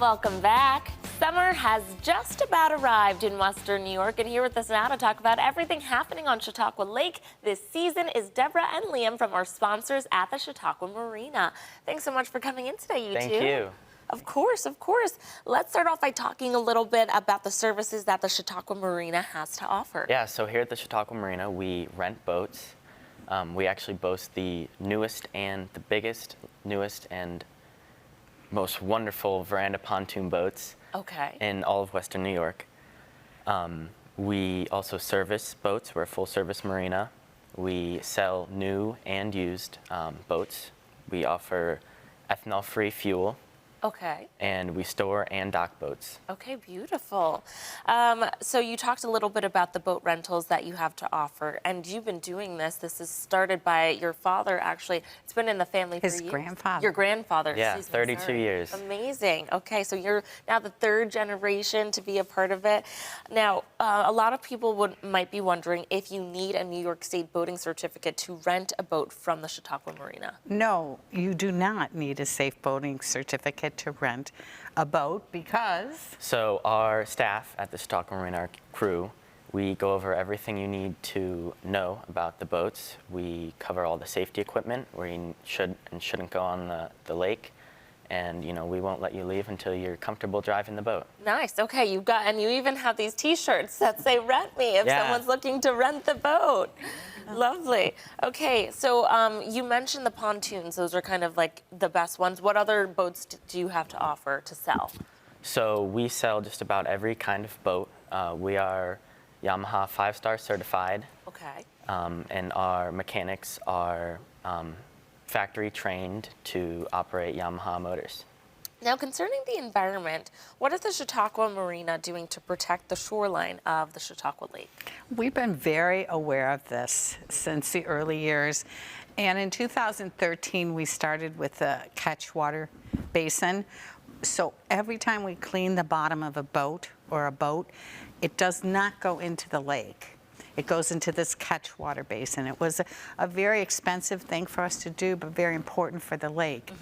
Welcome back. Summer has just about arrived in Western New York, and here with us now to talk about everything happening on Chautauqua Lake this season is Deborah and Liam from our sponsors at the Chautauqua Marina. Thanks so much for coming in today, you two. Thank you. Of course, of course. Let's start off by talking a little bit about the services that the Chautauqua Marina has to offer. Yeah, so here at the Chautauqua Marina, we rent boats. We actually boast the newest and the biggest, newest and most wonderful veranda pontoon boats in all of Western New York. We also service boats. We're a full-service marina. We sell new and used boats. We offer ethanol-free fuel. And we store and dock boats. Okay, beautiful. So you talked a little bit about the boat rentals that you have to offer, and you've been doing this. This is started by your father, actually. It's been in the family for years. His grandfather. Your grandfather. Yeah, 32 years. Amazing. Okay, so you're now the third generation to be a part of it. Now, a lot of people might be wondering if you need a New York State boating certificate to rent a boat from the Chautauqua Marina. No, you do not need a safe boating certificate to rent a boat because... So our staff at the Chautauqua Marina, our crew, we go over everything you need to know about the boats. We cover all the safety equipment where you should and shouldn't go on the lake. And, you know, we won't let you leave until you're comfortable driving the boat. Nice. Okay, and you even have these T-shirts that say "Rent Me" if someone's looking to rent the boat. Lovely. Okay, so you mentioned the pontoons. Those are kind of like the best ones. What other boats do you have to offer to sell? So we sell just about every kind of boat. We are Yamaha 5-star certified. Okay. And our mechanics are factory trained to operate Yamaha motors. Now, concerning the environment, what is the Chautauqua Marina doing to protect the shoreline of the Chautauqua Lake? We've been very aware of this since the early years. And in 2013, we started with a catchwater basin. So every time we clean the bottom of a boat, it does not go into the lake. It goes into this catchwater basin. It was a very expensive thing for us to do, but very important for the lake.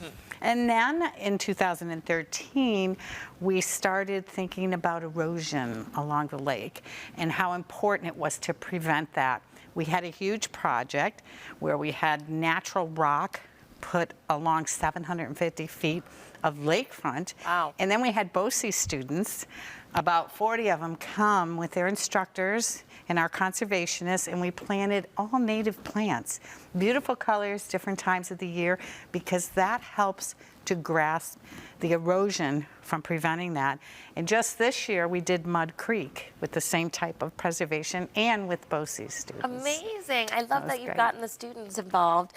And then in 2013, we started thinking about erosion along the lake and how important it was to prevent that. We had a huge project where we had natural rock put along 750 feet of lakefront. Wow. And then we had BOCES students, about 40 of them, come with their instructors and our conservationists, and we planted all native plants. Beautiful colors, different times of the year, because that helps to grasp the erosion from preventing that. And just this year, we did Mud Creek with the same type of preservation and with BOCES students. Amazing. I love that you've gotten the students involved.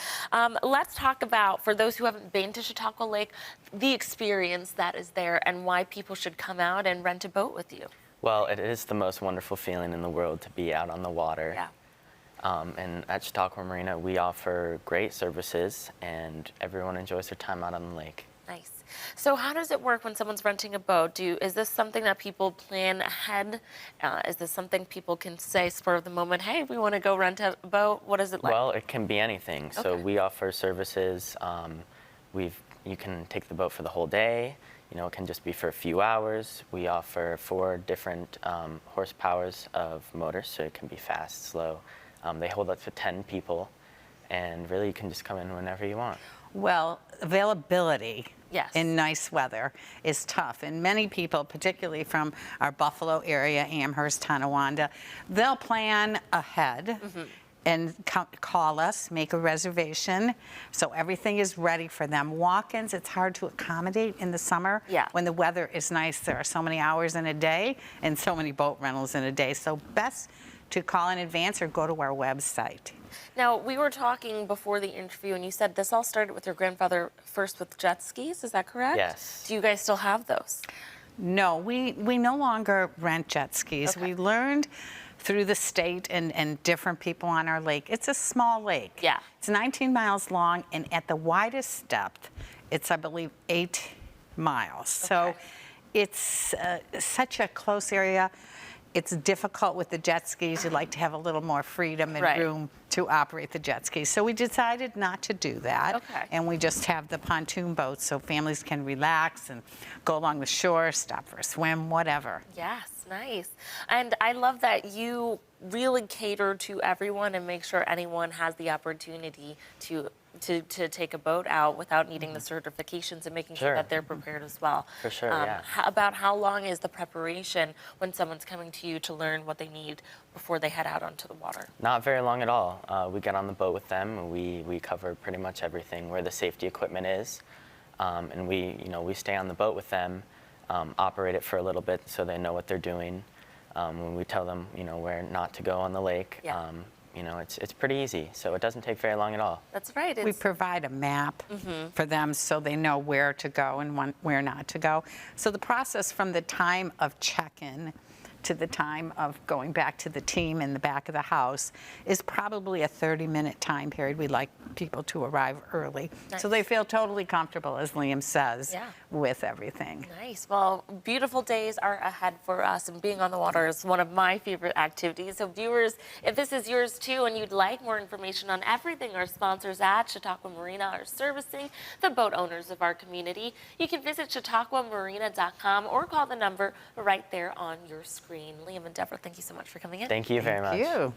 Let's talk about, for those who haven't been to Chautauqua Lake, the experience that is there and why people should come out and rent a boat with you. Well, it is the most wonderful feeling in the world to be out on the water. Yeah. And at Chautauqua Marina, we offer great services, and everyone enjoys their time out on the lake. Nice. So how does it work when someone's renting a boat? Is this something that people plan ahead? Is this something people can say spur of the moment, hey, we want to go rent a boat? What is it like? Well, it can be anything. So we offer services. You can take the boat for the whole day. You know, it can just be for a few hours. We offer 4 different horsepowers of motors, so it can be fast, slow. They hold up to 10 people, and really you can just come in whenever you want. Well, availability Yes. in nice weather is tough, and many people, particularly from our Buffalo area, Amherst, Tonawanda, they'll plan ahead and call us, make a reservation, so everything is ready for them. Walk-ins, it's hard to accommodate in the summer. Yeah. When the weather is nice, there are so many hours in a day and so many boat rentals in a day, so best to call in advance or go to our website. Now, we were talking before the interview, and you said this all started with your grandfather first with jet skis. Is that correct? Yes. Do you guys still have those? No, we no longer rent jet skis. Okay. We learned through the state and different people on our lake. It's a small lake. Yeah. It's 19 miles long, and at the widest depth, it's, I believe, 8 miles. So it's such a close area. it's difficult with the jet skis. You'd like to have a little more freedom and Right. room to operate the jet skis. So we decided not to do that. Okay. And we just have the pontoon boats so families can relax and go along the shore, stop for a swim, whatever. Yes, nice. And I love that you really cater to everyone and make sure anyone has the opportunity to take a boat out without needing the certifications and making sure Sure. that they're prepared as well. For sure, yeah. About how long is the preparation when someone's coming to you to learn what they need before they head out onto the water? Not very long at all. We get on the boat with them, and we cover pretty much everything where the safety equipment is, and we stay on the boat with them, operate it for a little bit so they know what they're doing. When we tell them where not to go on the lake, Yeah. it's pretty easy, so it doesn't take very long at all. That's right. We provide a map for them so they know where to go and where not to go. So the process from the time of check-in to the time of going back to the team in the back of the house is probably a 30-minute time period. We like people to arrive early so they feel totally comfortable, as Liam says, Yeah. with everything. Nice. Well, beautiful days are ahead for us, and being on the water is one of my favorite activities. So viewers, if this is yours too and you'd like more information on everything our sponsors at Chautauqua Marina are servicing, the boat owners of our community, you can visit chautauquamarina.com or call the number right there on your screen. Liam and Deborah, thank you so much for coming in. Thank you very much. Thank you.